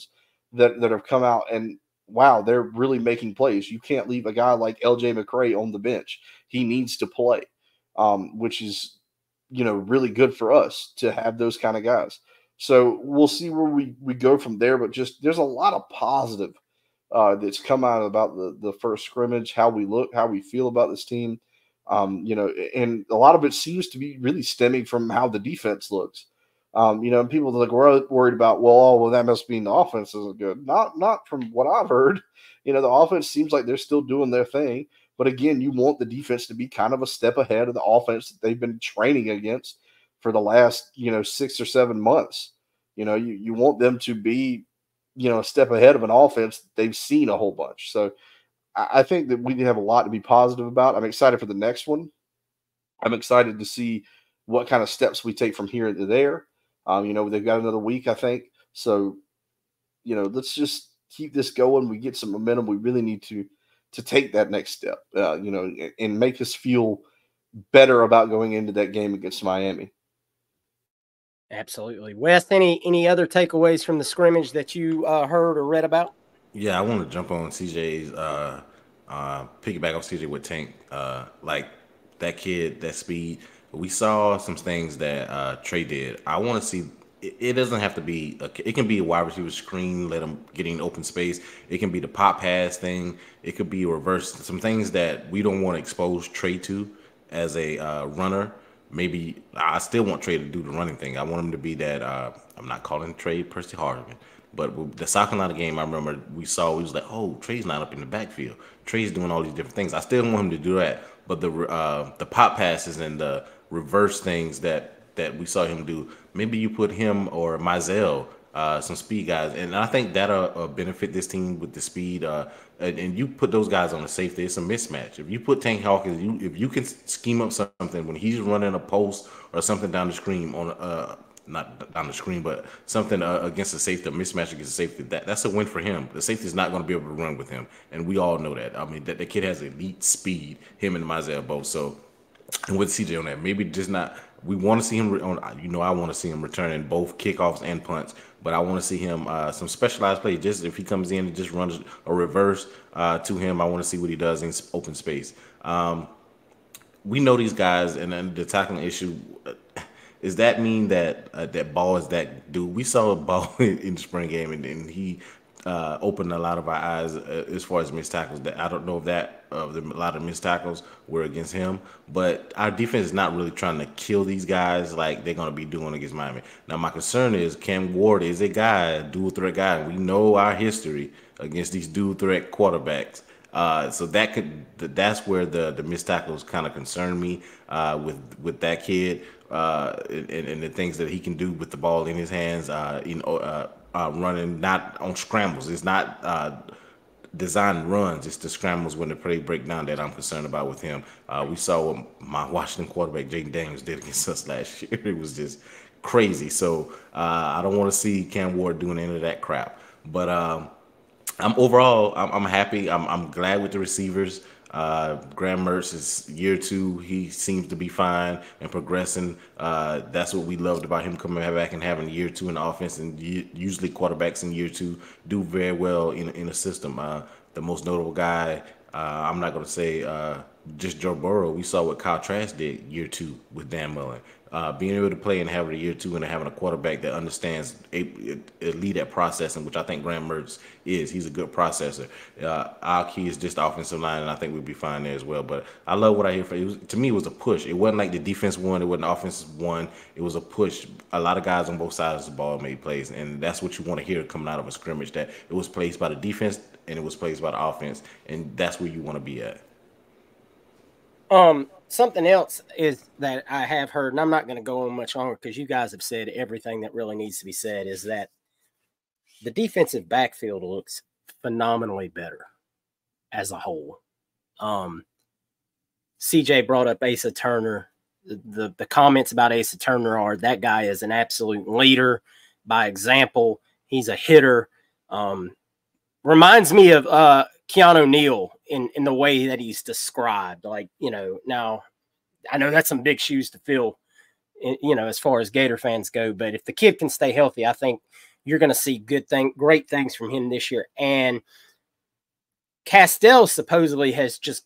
that have come out, and wow, they're really making plays. You can't leave a guy like LJ McCray on the bench. He needs to play, which is really good for us to have those kind of guys. So we'll see where we go from there. But just there's a lot of positive that's come out about the first scrimmage, how we look, how we feel about this team. And a lot of it seems to be really stemming from how the defense looks. And people are like, we're worried about, well, that must mean the offense isn't good. Not from what I've heard. The offense seems like they're still doing their thing. But again, you want the defense to be kind of a step ahead of the offense that they've been training against for the last, 6 or 7 months. You want them to be, a step ahead of an offense they've seen a whole bunch. So I think that we have a lot to be positive about. I'm excited for the next one. I'm excited to see what kind of steps we take from here to there. They've got another week, I think. So, let's just keep this going. We get some momentum. We really need to take that next step, and make us feel better about going into that game against Miami. Absolutely. Wes, any other takeaways from the scrimmage that you heard or read about? Yeah, I want to jump on CJ's piggyback off CJ with Tank. Like that kid, that speed. We saw some things that Trey did. I want to see. It doesn't have to be. It can be a wide receiver screen, let him get in open space. It can be the pop pass thing. It could be a reverse. Some things that we don't want to expose Trey to as a runner. Maybe I still want Trey to do the running thing. I want him to be that. I'm not calling Trey Percy Harvin, but with the South Carolina game, I remember we was like, oh, Trey's not up in the backfield. Trey's doing all these different things. I still want him to do that, but the pop passes and the reverse things that we saw him do, maybe you put him or Mizell, some speed guys, and I think that'll benefit this team with the speed. And you put those guys on the safety, it's a mismatch. If you put Tank Hawkins, if you can scheme up something when he's running a post or something down the screen on not down the screen, but something against the safety, a mismatch against the safety, that's a win for him. The safety is not going to be able to run with him, and we all know that. I mean, that the kid has elite speed, him and Mizell both. So, and with CJ on that, maybe just not. We want to see him on. I want to see him returning both kickoffs and punts, but I want to see him some specialized play. Just if he comes in and just runs a reverse to him, I want to see what he does in open space. We know these guys, and then the tackling issue. Does that mean that that Ball is that dude? We saw Ball in the spring game, and he opened a lot of our eyes as far as missed tackles. That I don't know if a lot of missed tackles were against him, but our defense is not really trying to kill these guys like they're going to be doing against Miami. Now, my concern is Cam Ward is a guy, dual threat guy. We know our history against these dual threat quarterbacks. So that's where the missed tackles kind of concern me with that kid and the things that he can do with the ball in his hands. running, not on scrambles. It's not design runs. It's the scrambles when the play break down that I'm concerned about with him. We saw what my Washington quarterback Jaden Daniels did against us last year. It was just crazy. So I don't want to see Cam Ward doing any of that crap. But I'm happy. I'm glad with the receivers. Graham Mertz is year 2. He seems to be fine and progressing. That's what we loved about him coming back and having year 2 in the offense. And usually quarterbacks in year 2 do very well in a system. The most notable guy, I'm not going to say just Joe Burrow. We saw what Kyle Trask did year 2 with Dan Mullen. Being able to play and having a year 2 and having a quarterback that understands a lead at processing, which I think Graham Mertz is. He's a good processor. Our key is just the offensive line, and I think we'll be fine there as well. But I love what I hear from it. To me, it was a push. It wasn't like the defense won. It wasn't the offense won. It was a push. A lot of guys on both sides of the ball made plays, and that's what you want to hear coming out of a scrimmage, that it was plays by the defense and it was plays by the offense, and that's where you want to be at. Something else is that I have heard, and I'm not going to go on much longer because you guys have said everything that really needs to be said, is that the defensive backfield looks phenomenally better as a whole. CJ brought up Asa Turner. The comments about Asa Turner are that guy is an absolute leader by example. He's a hitter. Reminds me of Keanu Neal in the way that he's described. Like, now I know that's some big shoes to fill, as far as Gator fans go, but if the kid can stay healthy, I think you're going to see great things from him this year. And Castell supposedly has just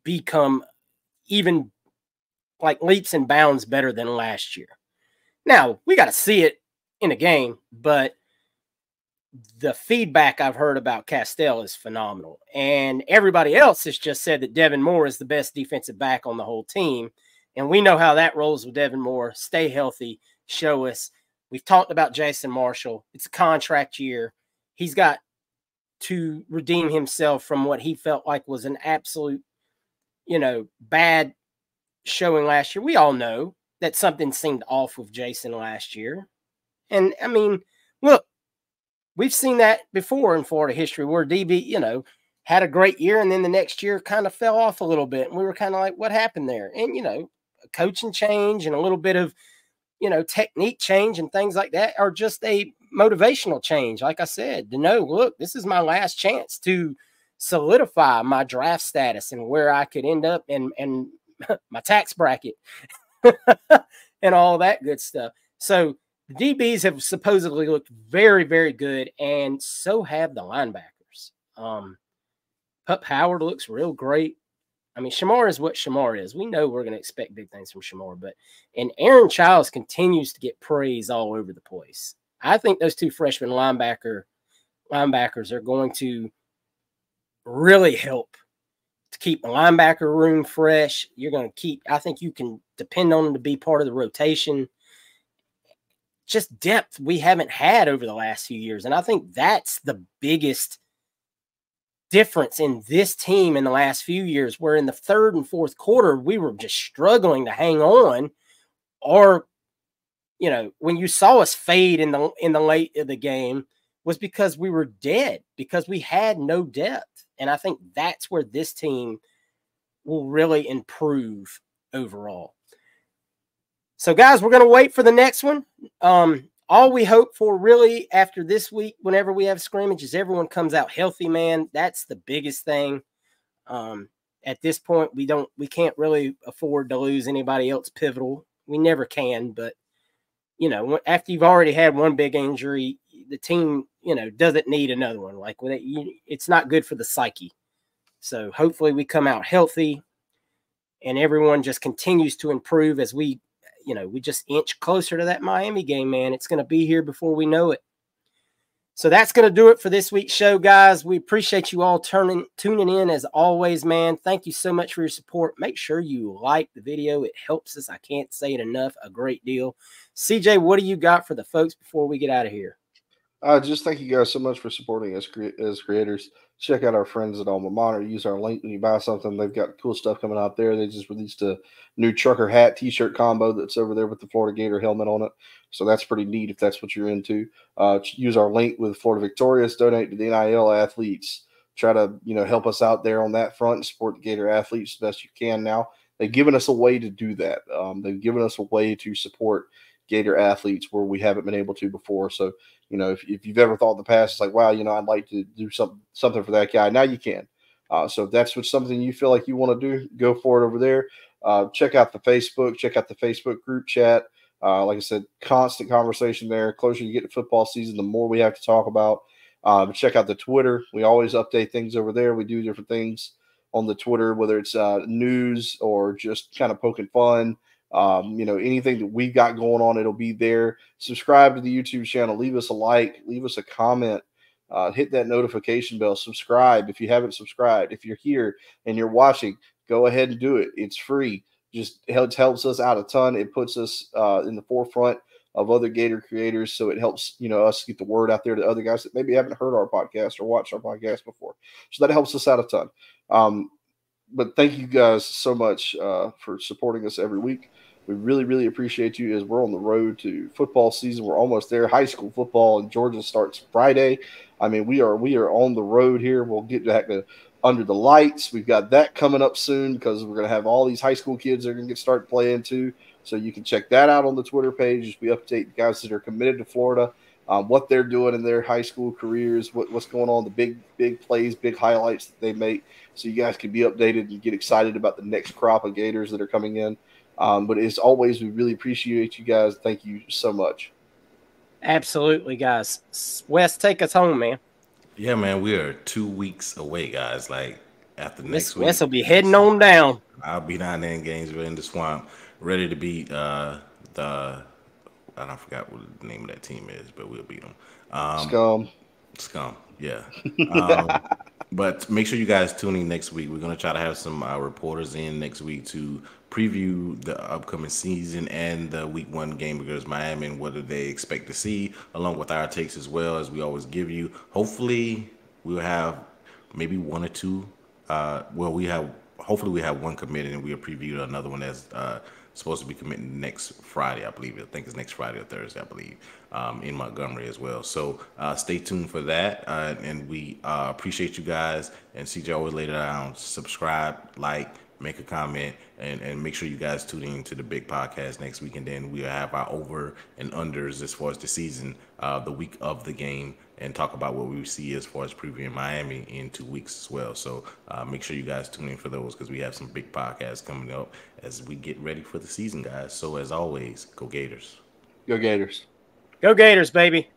become even like leaps and bounds better than last year. Now, we got to see it in a game, but the feedback I've heard about Castell is phenomenal. And everybody else has just said that Devin Moore is the best defensive back on the whole team. And we know how that rolls with Devin Moore. Stay healthy. Show us. We've talked about Jason Marshall. It's a contract year. He's got to redeem himself from what he felt like was an absolute, bad showing last year. We all know that something seemed off with Jason last year. And, I mean, look, we've seen that before in Florida history where DB, had a great year and then the next year kind of fell off a little bit. And we were kind of like, what happened there? And, a coaching change and a little bit of, technique change and things like that, or just a motivational change. Like I said, to know, look, this is my last chance to solidify my draft status and where I could end up and my tax bracket and all that good stuff. So the DBs have supposedly looked very, very good, and so have the linebackers. Pup Howard looks real great. I mean, Shamar is what Shamar is. We know we're going to expect big things from Shamar, and Aaron Childs continues to get praise all over the place. I think those two freshman linebackers are going to really help to keep the linebacker room fresh. I think you can depend on them to be part of the rotation. Just depth we haven't had over the last few years. And I think that's the biggest difference in this team in the last few years, where in the third and fourth quarter, we were just struggling to hang on. Or, when you saw us fade in the late of the game was because we were dead, because we had no depth. And I think that's where this team will really improve overall. So, guys, we're going to wait for the next one. All we hope for really after this week, whenever we have scrimmage, is everyone comes out healthy, man. That's the biggest thing. At this point, we can't really afford to lose anybody else pivotal. We never can, but, after you've already had one big injury, the team, doesn't need another one. Like, it's not good for the psyche. So hopefully we come out healthy and everyone just continues to improve as we just inch closer to that Miami game, man. It's going to be here before we know it. So that's going to do it for this week's show, guys. We appreciate you all tuning in as always, man. Thank you so much for your support. Make sure you like the video. It helps us. I can't say it enough. A great deal. CJ, what do you got for the folks before we get out of here? Just thank you guys so much for supporting us as creators. Check out our friends at Alma Mater. Use our link when you buy something. They've got cool stuff coming out there. They just released a new trucker hat T-shirt combo that's over there with the Florida Gator helmet on it. So that's pretty neat if that's what you're into. Use our link with Florida Victorious. Donate to the NIL athletes. Try to help us out there on that front and support the Gator athletes the best you can. Now they've given us a way to do that. They've given us a way to support Gator athletes where we haven't been able to before. So if you've ever thought in the past, it's like, wow, I'd like to do something for that guy. Now you can. So if that's something you feel like you want to do, go for it over there. Check out the Facebook. Check out the Facebook group chat. Like I said, constant conversation there. Closer you get to football season, the more we have to talk about. Check out the Twitter. We always update things over there. We do different things on the Twitter, whether it's news or just kind of poking fun. Anything that we've got going on, it'll be there. Subscribe to the YouTube channel. Leave us a like. Leave us a comment. Hit that notification bell. Subscribe if you haven't subscribed. If you're here and you're watching, go ahead and do it. It's free. Just helps us out a ton. It puts us in the forefront of other Gator creators, so it helps us get the word out there to other guys that maybe haven't heard our podcast or watched our podcast before. So that helps us out a ton. But thank you guys so much for supporting us every week. We really, really appreciate you as we're on the road to football season. We're almost there. High school football in Georgia starts Friday. I mean, we are on the road here. We'll get back to Under the Lights. We've got that coming up soon because we're going to have all these high school kids that are going to start playing too. So you can check that out on the Twitter page as we update the guys that are committed to Florida, what they're doing in their high school careers, what's going on, the big plays, big highlights that they make. So you guys can be updated and get excited about the next crop of Gators that are coming in. But as always, we really appreciate you guys. Thank you so much. Absolutely, guys. Wes, take us home, man. Yeah, man, we are 2 weeks away, guys. Like after next week, Wes will be heading on down. I'll be down there in Gainesville in the swamp, ready to beat the I don't forgot what the name of that team is, but we'll beat them. Scum, yeah. But make sure you guys tune in next week. We're going to try to have some reporters in next week to preview the upcoming season and the week 1 game against Miami and what do they expect to see, along with our takes as well, as we always give you. Hopefully, we'll have maybe 1 or 2. Hopefully we have 1 committed and we'll preview another one that's supposed to be committing next Friday, I believe. I think it's next Friday or Thursday, I believe, in Montgomery as well. So stay tuned for that. And we appreciate you guys. And CJ always laid it down. Subscribe, like, make a comment, and make sure you guys tune in to the big podcast next week. And then we'll have our over and unders as far as the season, the week of the game, and talk about what we see as far as previewing Miami in 2 weeks as well. So make sure you guys tune in for those because we have some big podcasts coming up as we get ready for the season, guys. So as always, go Gators. Go Gators. Go Gators, baby.